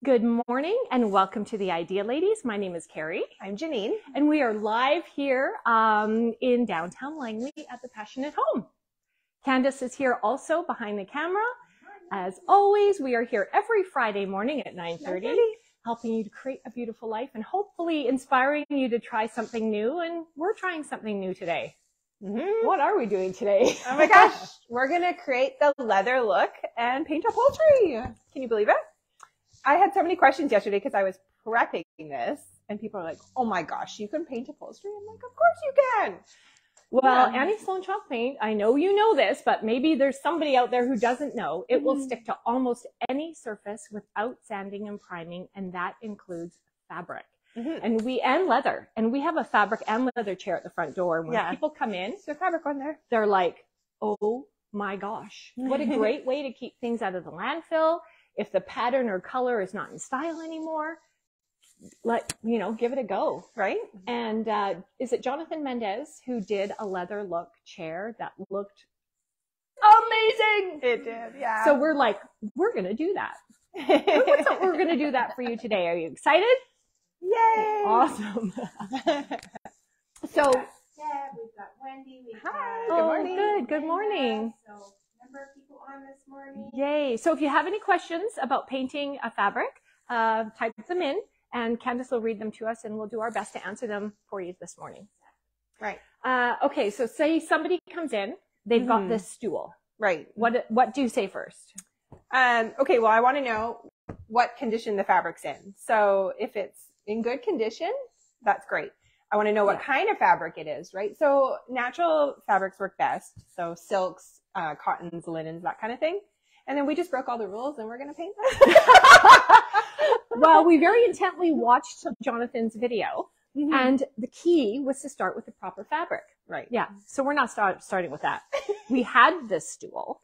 Good morning and welcome to the Idea Ladies. My name is Carrie. I'm Janine. And we are live here in downtown Langley at the Passionate Home. Candace is here also behind the camera. As always, we are here every Friday morning at 9:30, helping you to create a beautiful life and hopefully inspiring you to try something new. And we're trying something new today. What are we doing today? Oh my gosh, we're going to create the leather look and paint upholstery. Can you believe it? I had so many questions yesterday because I was prepping this and people are like, oh my gosh, you can paint upholstery? I'm like, of course you can. Well, Annie Sloan chalk paint, I know you know this, but maybe there's somebody out there who doesn't know. It will stick to almost any surface without sanding and priming, and that includes fabric. And leather. And we have a fabric and leather chair at the front door. When people come in, there's fabric on there. They're like, oh my gosh, what a great way to keep things out of the landfill. If the pattern or color is not in style anymore, give it a go, right? And is it Jonathon Mendes who did a leather look chair that looked amazing? It did, yeah. So we're like, we're going to do that. We're going to do that for you today. Are you excited? Yay! Awesome. So, we've got Wendy. Hi. Good morning. Good morning. So, number of people on this morning. Yay. So if you have any questions about painting a fabric, type them in and Candace will read them to us and we'll do our best to answer them for you this morning. Right. Okay. So say somebody comes in, they've got this stool. Right. What do you say first? Okay. Well, I want to know what condition the fabric's in. So if it's in good condition, that's great. I want to know what kind of fabric it is, right? So natural fabrics work best. So silks, cottons, linens, that kind of thing. And then we just broke all the rules and we're going to paint them. Well, we very intently watched Jonathan's video and the key was to start with the proper fabric. Right. Yeah. So we're not starting with that. We had this stool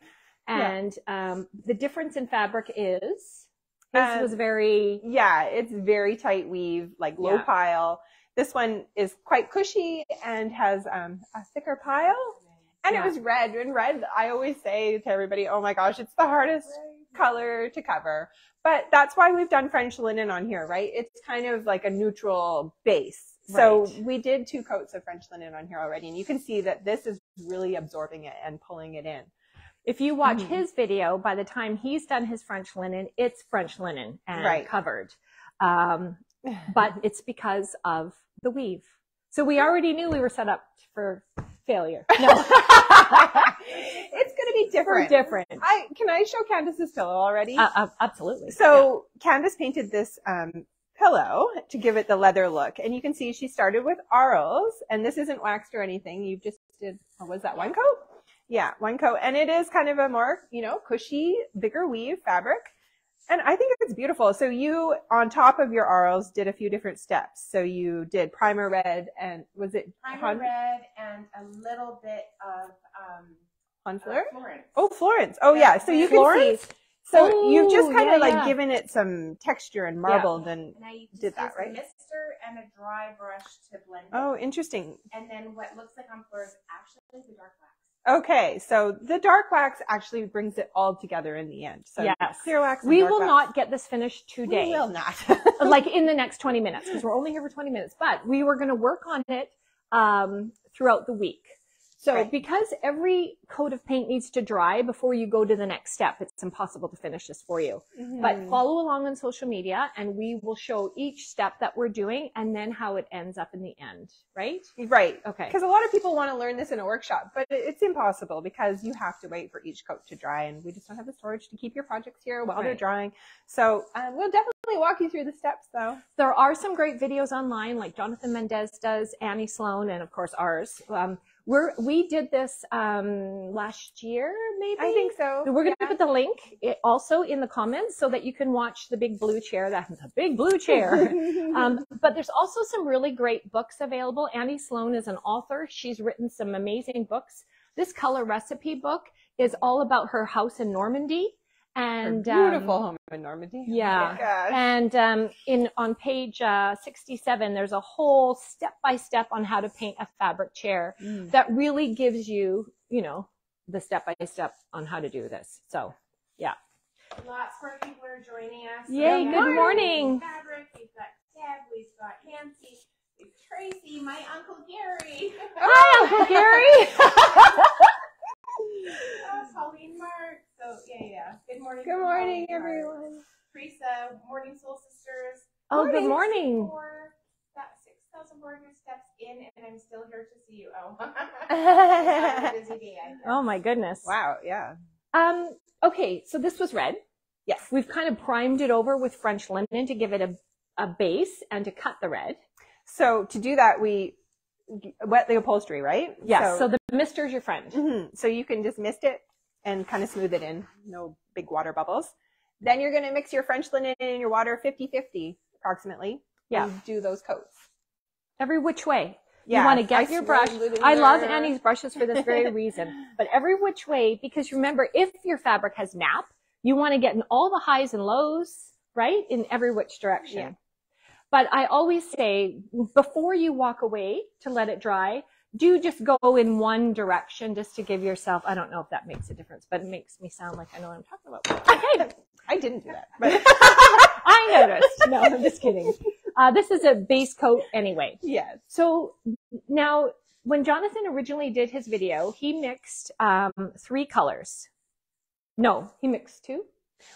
and the difference in fabric is his was very... Yeah, it's very tight weave, like low pile. This one is quite cushy and has a thicker pile. And it was red. And red, I always say to everybody, oh my gosh, it's the hardest color to cover. But that's why we've done French linen on here, right? It's kind of like a neutral base. So we did 2 coats of French linen on here already. And you can see that this is really absorbing it and pulling it in. If you watch his video, by the time he's done his French linen, it's French linen and covered. But it's because of the weave. So we already knew we were set up for failure. No. It's going to be different. We're different. Can I show Candace's pillow already? Absolutely. So Candace painted this pillow to give it the leather look. And you can see she started with arls. And this isn't waxed or anything. You just did, was that 1 coat? Yeah, 1 coat. And it is kind of a more, cushy, bigger weave fabric. And I think it's beautiful. So you, on top of your arls, did a few different steps. So you did primer red and was it primer red and a little bit of Florence? Florence. Oh, Florence. Oh, yeah. So you can see. So you've just kind of given it some texture and marbled and I did that, right? A mister and a dry brush to blend it. Oh, interesting. And then what looks like on floor is actually the dark wax. Okay, so the dark wax actually brings it all together in the end. So clear wax and we dark will wax. not get this finished today. We will not. Like in the next 20 minutes, because we're only here for 20 minutes. But we were going to work on it throughout the week. So because every coat of paint needs to dry before you go to the next step, it's impossible to finish this for you. But follow along on social media and we will show each step that we're doing and then how it ends up in the end, right? Right. Okay. Because a lot of people want to learn this in a workshop, but it's impossible because you have to wait for each coat to dry and we just don't have the storage to keep your projects here while they're drying. So we'll definitely walk you through the steps though. There are some great videos online like Jonathon Mendes does, Annie Sloan, and of course ours. We did this last year, maybe? I think so. We're going to put the link also in the comments so that you can watch the big blue chair. That's a big blue chair. But there's also some really great books available. Annie Sloan is an author. She's written some amazing books. This color recipe book is all about her house in Normandy. And beautiful home in Normandy. Yeah. Oh and on page 67, there's a whole step-by-step on how to paint a fabric chair that really gives you, the step-by-step on how to do this. So, yeah. Lots more people are joining us. Yay, We've good got morning. Fabric, we've got Deb, we've got Nancy, we've Tracy, my Uncle Gary. Hi, Uncle Gary. Pauline Mark. So, yeah. Good morning. Good morning, everyone. Teresa, Morning Soul Sisters. Oh, good morning. That 6,400 steps in, and I'm still here to see you. Oh, busy day. I guess. Oh my goodness. Wow, yeah. Okay, so this was red. Yes. We've kind of primed it over with French linen to give it a base and to cut the red. So to do that, we wet the upholstery, right? Yes, so the mister's your friend. So you can just mist it and kind of smooth it in. No big water bubbles. Then you're going to mix your French linen and your water 50-50 approximately. Yeah. And do those coats. Every which way. Yeah, You want to get your brush. I love Annie's brushes for this very reason. But every which way, because remember, if your fabric has nap, you want to get in all the highs and lows, right? In every which direction. Yeah. But I always say, before you walk away to let it dry, do just go in one direction just to give yourself, I don't know if that makes a difference, but it makes me sound like I know what I'm talking about. Okay. I didn't do that. But I noticed. No, I'm just kidding. This is a base coat anyway. Yes. So now, when Jonathan originally did his video, he mixed 3 colors. No, he mixed 2.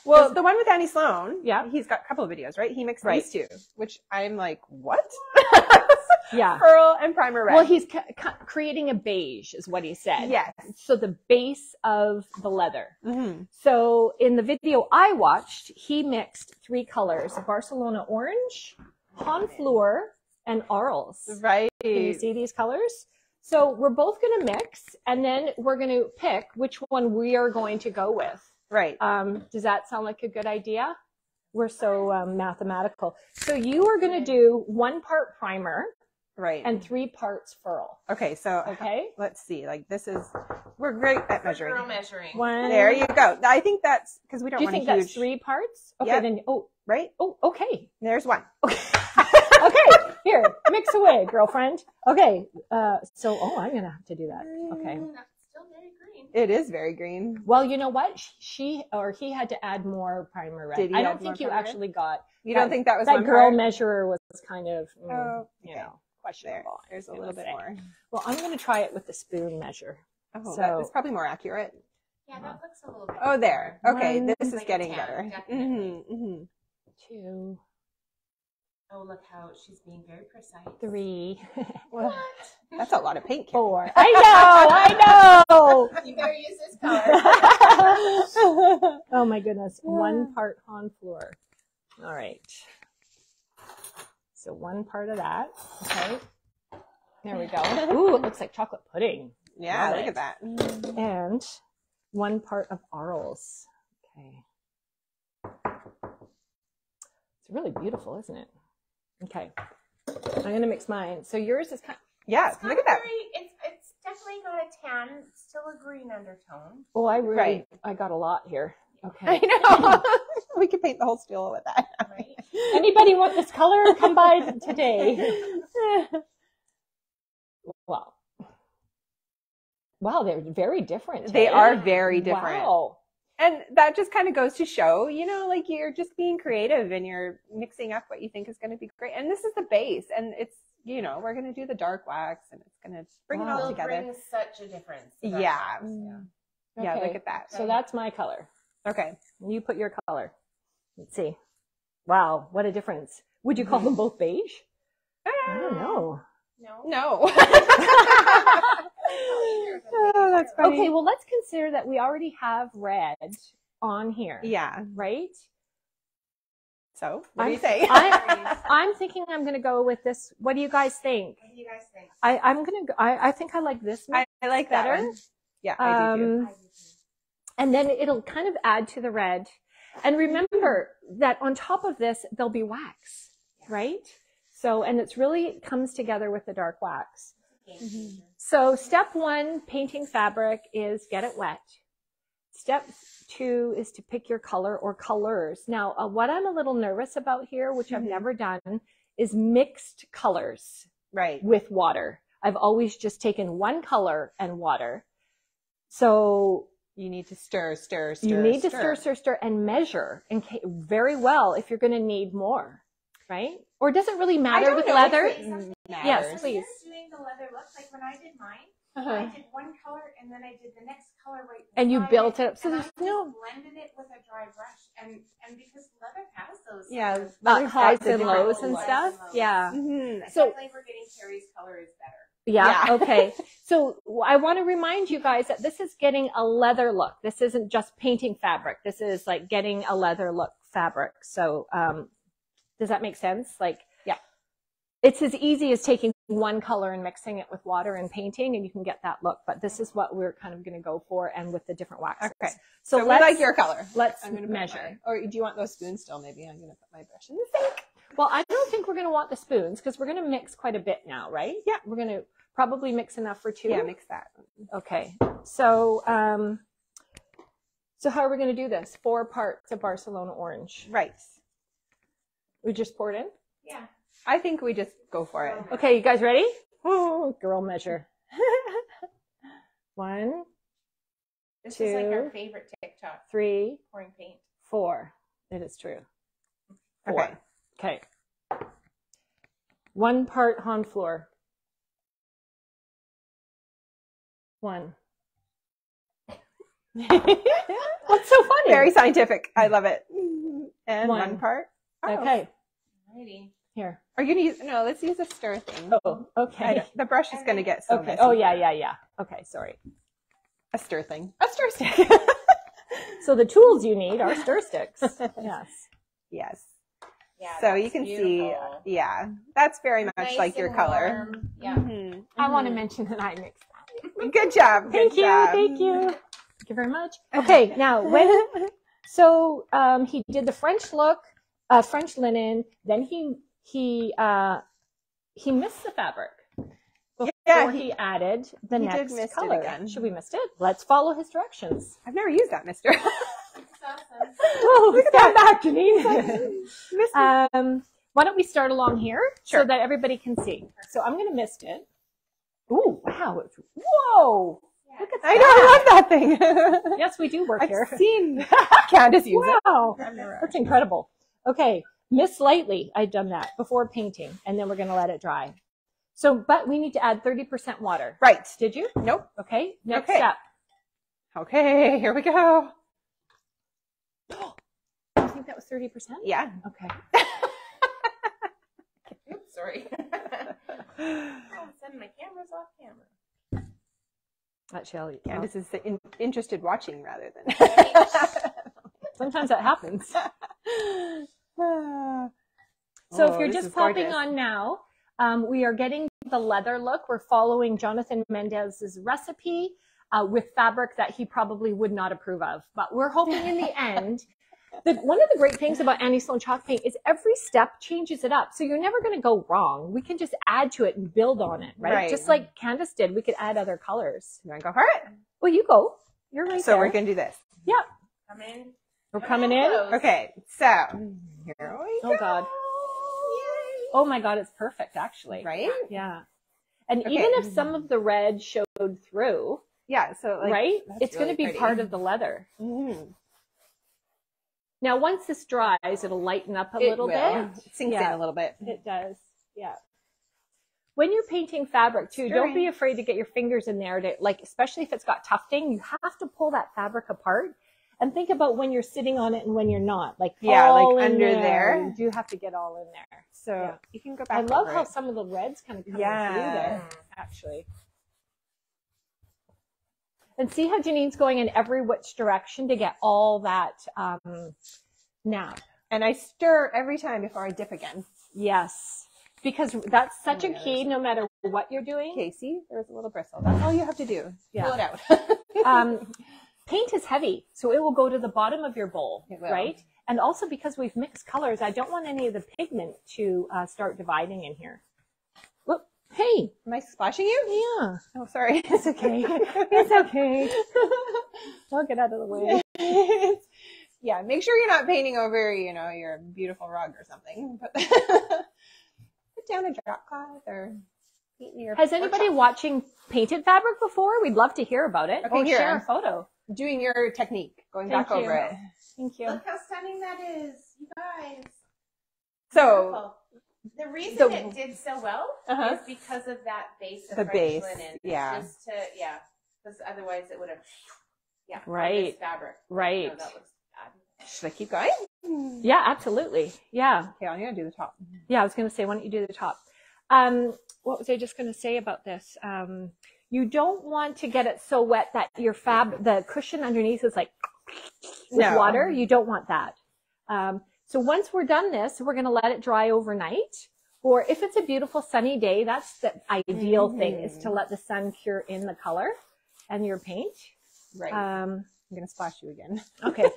Well, the one with Annie Sloan, yeah, he's got a couple of videos, right? He mixed these 2, which I'm like, what? Yeah. Pearl and primer red. Well, he's creating a beige is what he said. Yes. So the base of the leather. So in the video I watched, he mixed 3 colors, Barcelona orange, Honfleur, and Arles. Right. Can you see these colors? So we're both going to mix, and then we're going to pick which one we are going to go with. Right. Does that sound like a good idea? We're so mathematical. So you are going to do 1 part primer. Right. And 3 parts furl. Okay, so let's see. Like this is, we're great at measuring. Girl measuring. 1. There you go. I think that's because we don't want a huge. Do you think that's 3 parts? Okay, Yep. then, right? Oh, okay. There's 1. Okay. Okay, here, mix away, girlfriend. Okay, I'm going to have to do that. Okay. That's still very green. It is very green. Well, you know what? He had to add more primer red. Did he I add don't more think you primer actually got. You don't think that was that one girl part? measurer was kind of, okay. questionable. There's a little bit more. Well, I'm going to try it with the spoon measure. Oh, so that's probably more accurate. Yeah, that looks a little bit. Oh, there. Okay, 1, this is like getting 10, better. definitely. 2, Oh, look how she's being very precise. 3. Well, that's a lot of pink. 4. I know. You better use this color. Oh my goodness. 1 part Honfleur. All right. So 1 part of that. Okay. There we go. Ooh, it looks like chocolate pudding. Yeah, Love look it. at that. And 1 part of Arles. Okay. It's really beautiful, isn't it? Okay. I'm going to mix mine. So yours is kind of, Yeah, look at that. It's definitely got a tan. It's still a green undertone. oh, Right. I got a lot here. I Okay. know. We could paint the whole steel with that. Right? Anybody want this color? Come by today. Wow, they're very different. They hey? are very different. Wow. And that just kind of goes to show, like you're just being creative and you're mixing up what you think is going to be great. And this is the base. And it's, we're going to do the dark wax and it's going to bring it all together. Brings such a difference. Yeah. Yeah, Okay. look at that. So that's my color. Okay. You put your color. Let's see. Wow, what a difference. Would you call them both beige? I don't know. No. Oh, that's funny. Okay, well, let's consider that we already have red on here. Yeah. Right? So, what do you say? I'm thinking I'm going to go with this. What do you guys think? What do you guys think? I think I like this I like that better. one. Yeah, I do too. And then it'll kind of add to the red. And remember that on top of this, there'll be wax, right? So, and it's really comes together with the dark wax. So step 1, painting fabric, is get it wet. Step 2 is to pick your color or colors. Now, what I'm a little nervous about here, which I've never done, is mixed colors with water. I've always just taken one color and water. So You need to stir, stir, stir. You need to stir, stir, stir, and measure very well if you're going to need more, right? Or does it really matter with leather? Yes, please. Doing the leather look, like when I did mine, I did one color and then I did the next color right beside and you built it up. So and there's no blended it with a dry brush, and because leather has those highs and lows and stuff. Yeah. So definitely for getting Carrie's color is better. Yeah. Okay. So I want to remind you guys that this is getting a leather look. This isn't just painting fabric. This is like getting a leather look fabric. So does that make sense? Like, yeah, it's as easy as taking one color and mixing it with water and painting, and you can get that look. But this is what we're kind of going to go for, and with the different waxes. Okay. So we like your color. Let's I'm gonna measure. Or do you want those spoons still? Maybe I'm going to put my brush in the sink. Well, I don't think we're going to want the spoons because we're going to mix quite a bit now, right? Yeah. We're going to probably mix enough for 2. Yeah, mix that. Okay. So, so how are we going to do this? 4 parts of Barcelona orange. Right. We just pour it in? Yeah. I think we just go for it. Okay, you guys ready? Oh, girl measure. 1, This 2, is like our favorite TikTok. 3, Pouring paint. 4. It is true. 4. Okay. Okay. 1 part Honfleur. 1. What's so funny? Very scientific. I love it. And 1 1 part. Oh. Okay. Alrighty. Here. Are you going to use, no, let's use a stir thing. Oh, okay. The brush is going to get so Okay. messy. Oh, yeah. Okay, sorry. A stir thing. A stir stick. So the tools you need are stir sticks. Yes. Yes. Yeah. So you can see, yeah, that's very much Nice like your and color. warm. Yeah. Mm-hmm. I want to mention that I mixed that. Good job. Thank you. Thank you. Thank you very much. Okay, now so he did the French look, French linen. Then he missed the fabric before he added the next mist color. it again. Should we mist it? Let's follow his directions. I've never used that, mister. That's awesome. Oh, stand back, Janine. Why don't we start along here so that everybody can see? So I'm going to mist it. Ooh, wow. Whoa. Look at that. I know, I love that thing. Yes, we do work here. I've seen Candace use it. Wow. That's incredible. Okay. Mist lightly. I've done that before painting, and then we're going to let it dry. So, but we need to add 30% water. Right. Did you? Nope. Okay. Next step. Okay, here we go. I think that was 30%? Yeah. Okay. Oops, sorry. All of a sudden, my camera's off camera. Actually, Candace is interested watching rather than. sometimes that happens. So if you're just popping on now, we are getting the leather look. We're following Jonathon Mendes' recipe with fabric that he probably would not approve of. But we're hoping in the end, one of the great things about Annie Sloan chalk paint is every step changes it up. So you're never going to go wrong. We can just add to it and build on it, right? Just like Candace did, we could add other colors. You want to go for it? Well, you go. You're right So there. we're going to do this. Yep. Come in. We're coming in. Okay, so here we go. Oh, God. Yay. Oh, my God. It's perfect, actually. Right? Yeah. And even if some of the red showed through, yeah, so like, right, it's really going to be pretty. part of the leather. Mm-hmm. Now, once this dries, it'll lighten up a little bit. It sinks in a little bit. It does. Yeah. When you're painting fabric too, don't be afraid to get your fingers in there to, like, especially if it's got tufting, you have to pull that fabric apart and think about when you're sitting on it and when you're not. Like, all like under there. You do have to get all in there. So you can go back. I love how some of the reds kind of come through there, actually. And see how Janine's going in every which direction to get all that nap. And I stir every time before I dip again. Yes. Because that's such a key no matter what you're doing. Casey, there's a little bristle. That's all you have to do. Yeah. Pull it out. Paint is heavy, so it will go to the bottom of your bowl, It will. right? And also because we've mixed colors, I don't want any of the pigment to start dividing in here. Whoop. Hey. Am I splashing you? Yeah. Oh, sorry. It's okay. It's okay. I'll get out of the way. Yeah, make sure you're not painting over, your beautiful rug or something. Put down a drop cloth or Has anybody watching painted fabric before? We'd love to hear about it. Okay, here. Share a photo. Doing your technique, going back over it. Thank you. Look how stunning that is, you guys. So Beautiful. The reason it did so well Uh-huh. is because of that base of The French base, linen. yeah. Just to, because otherwise it would have, on Right. this fabric. Right. No, that looks bad. should I keep going? Yeah, absolutely. Yeah. Okay, I'm gonna do the top. Yeah, I was going to say, why don't you do the top? What was I just going to say about this? You don't want to get it so wet that your the cushion underneath is like with water. You don't want that. So once we're done this, we're going to let it dry overnight. Or if it's a beautiful sunny day, that's the ideal thing, is to let the sun cure in the color and your paint. Right. I'm going to splash you again. Okay.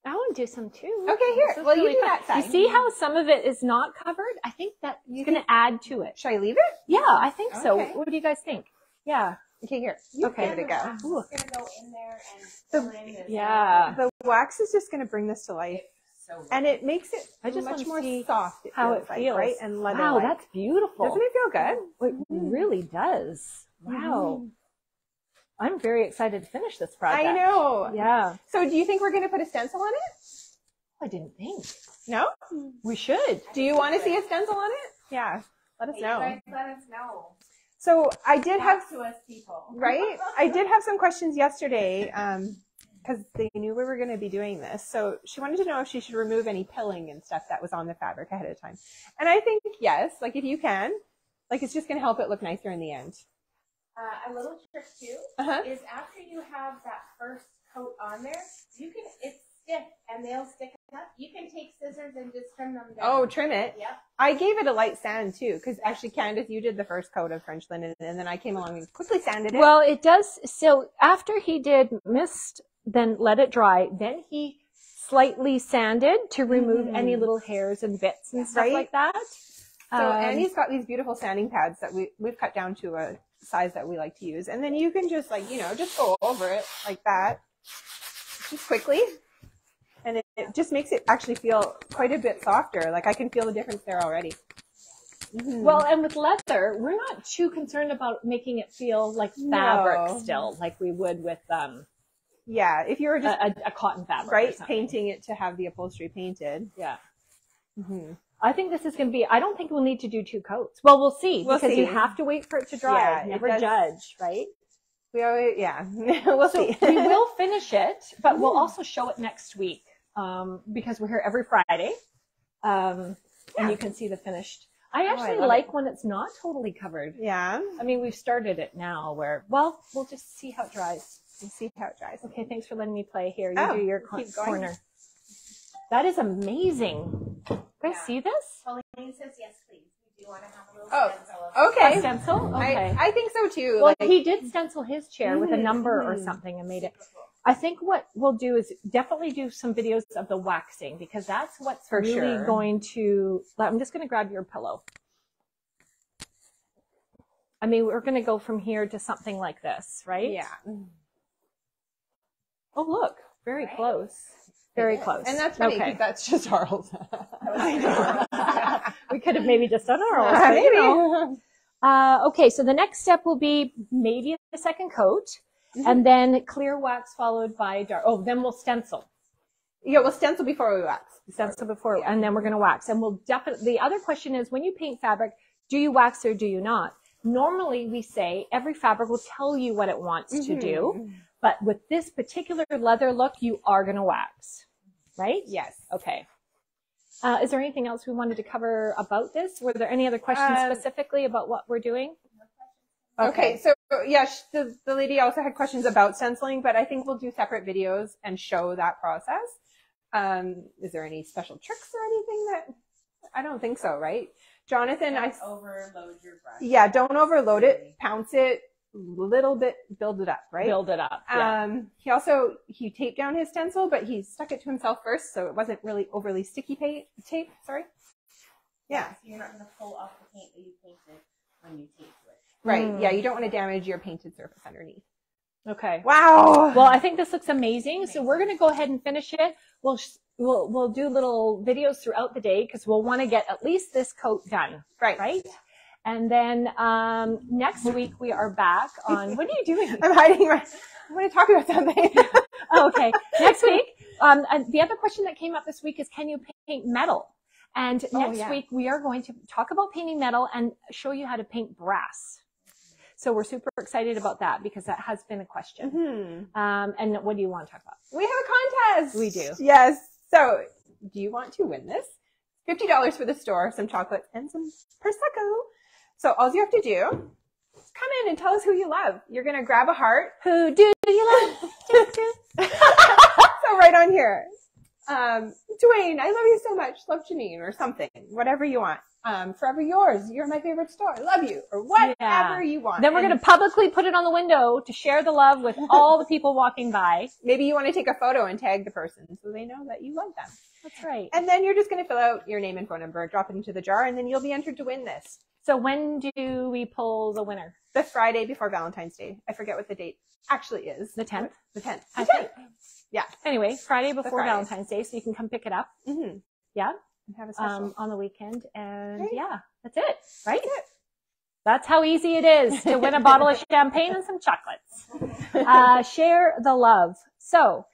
I want to do some too. Okay, here. Well, you do that side. You see how some of it is not covered? I think that it's going to add to it. Should I leave it? Yeah, I think so. Okay. What do you guys think? Yeah. Okay, here. Okay. Give it a go. I'm just going to go in there and fill in this. Yeah. The wax is just going to bring this to life. So And it makes it I just much want to more see soft. how it like, feels. right? And leather. Wow, that's beautiful. Doesn't it feel good? It really does. Wow. I'm very excited to finish this project. I know. Yeah. So do you think we're going to put a stencil on it? I didn't think. No? We should. Do you want to see a stencil on it? Yeah. Let us Hey, know. you guys let us know. So I did have, Talk to us, people. right? I did have some questions yesterday because they knew we were going to be doing this. So she wanted to know if she should remove any pilling and stuff that was on the fabric ahead of time. And I think yes, like if you can, like it's just going to help it look nicer in the end. A little trick too is after you have that first coat on there, it's stiff and they'll stick up. You can take scissors and just trim them down. Oh, trim it. Yep. I gave it a light sand too, because actually, Candace, you did the first coat of French linen, and then I came along and quickly sanded it. Well, it does. So after he did mist, then let it dry, then he slightly sanded to remove any little hairs and bits and stuff like that. So Annie's got these beautiful sanding pads that we've cut down to a size that we like to use. And then you can just just go over it like that, just quickly. And it just makes it actually feel quite a bit softer. Like I can feel the difference there already. Well, and with leather, we're not too concerned about making it feel like fabric still, like we would with yeah, if you were just a cotton fabric, right, painting it to have the upholstery painted. Yeah. I think this is going to be, I don't think we'll need to do 2 coats. Well, we'll see, because you have to wait for it to dry. Yeah, Never judge, right? We always, we'll see. We will finish it, but we'll also show it next week, because we're here every Friday. And you can see the finished. I actually like when it's not totally covered. Yeah. I mean, we've started it now where, well, we'll just see how it dries. We'll see how it dries. Okay, thanks for letting me play here. You do your keep going. corner. That is amazing. You guys see this? Pauline says yes, please. We do want to have a little stencil. Okay. A stencil? Okay. I think so too. Well, he did stencil his chair with a number or something and made it. I think what we'll do is definitely do some videos of the waxing, because that's what's really going to, I'm just going to grab your pillow. I mean, we're going to go from here to something like this, right? Yeah. Oh, look, very close. Very close. And that's funny because that's just Arles. We could have maybe just done Arles. Maybe. Okay, so the next step will be maybe a second coat, and then clear wax followed by dark. Oh, then we'll stencil. Yeah, we'll stencil before we wax. Stencil before, and then we're going to wax. And we'll definitely, the other question is, when you paint fabric, do you wax or do you not? Normally we say every fabric will tell you what it wants to do, but with this particular leather look, you are going to wax, right? Yes. Okay. Is there anything else we wanted to cover about this? Were there any other questions specifically about what we're doing? Okay, so yeah, the lady also had questions about stenciling, but I think we'll do separate videos and show that process. Is there any special tricks or anything that, I don't think so, right? Jonathan, Don't overload your brush. Yeah, don't overload it, pounce it, little bit, build it up, right? Build it up. Yeah. He taped down his stencil, but he stuck it to himself first, so it wasn't really overly sticky tape, sorry. Yeah. So you're not going to pull off the paint that you painted when you taped it. Right, yeah, you don't want to damage your painted surface underneath. Okay. Wow. Well, I think this looks amazing. So we're going to go ahead and finish it. We'll we'll do little videos throughout the day because we'll want to get at least this coat done. Right. And then next week we are back on. What are you doing? I'm hiding. I want to talk about something. Okay. Next week. The other question that came up this week is, can you paint metal? And next week we are going to talk about painting metal and show you how to paint brass. So we're super excited about that because that has been a question. And what do you want to talk about? We have a contest. We do. Yes. So do you want to win this? $50 for the store, some chocolates, and some Prosecco. So all you have to do is come in and tell us who you love. You're going to grab a heart. Who do you love? So right on here. Dwayne, I love you so much. Love Janine or something. Whatever you want. Forever yours. You're my favorite store. I love you. Or whatever you want. Then we're going to publicly put it on the window to share the love with all the people walking by. Maybe you want to take a photo and tag the person so they know that you love them. That's right. And then you're just going to fill out your name and phone number, drop it into the jar, and then you'll be entered to win this. So when do we pull the winner? The Friday before Valentine's Day. I forget what the date actually is. The 10th? The 10th. The 10th. Yeah. Anyway, Friday before Valentine's Day, so you can come pick it up. Yeah. And have a special. On the weekend. And right. Yeah, that's it. Right? That's it. That's how easy it is to win a bottle of champagne and some chocolates. Share the love. So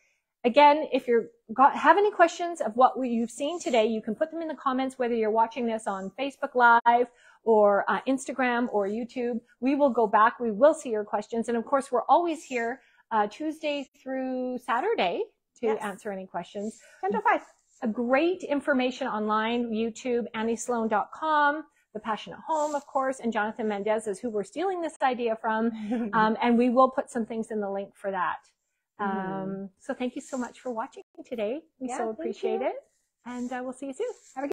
again, if you have any questions of what you've seen today, you can put them in the comments, whether you're watching this on Facebook Live or Instagram or YouTube. We will go back. We will see your questions. And of course, we're always here Tuesday through Saturday to answer any questions. 10 to 5. A great information online, YouTube, AnnieSloan.com, The Passionate Home, of course, and Jonathon Mendez is who we're stealing this idea from. And we will put some things in the link for that. So thank you so much for watching today. We so appreciate it. And we'll see you soon. Have a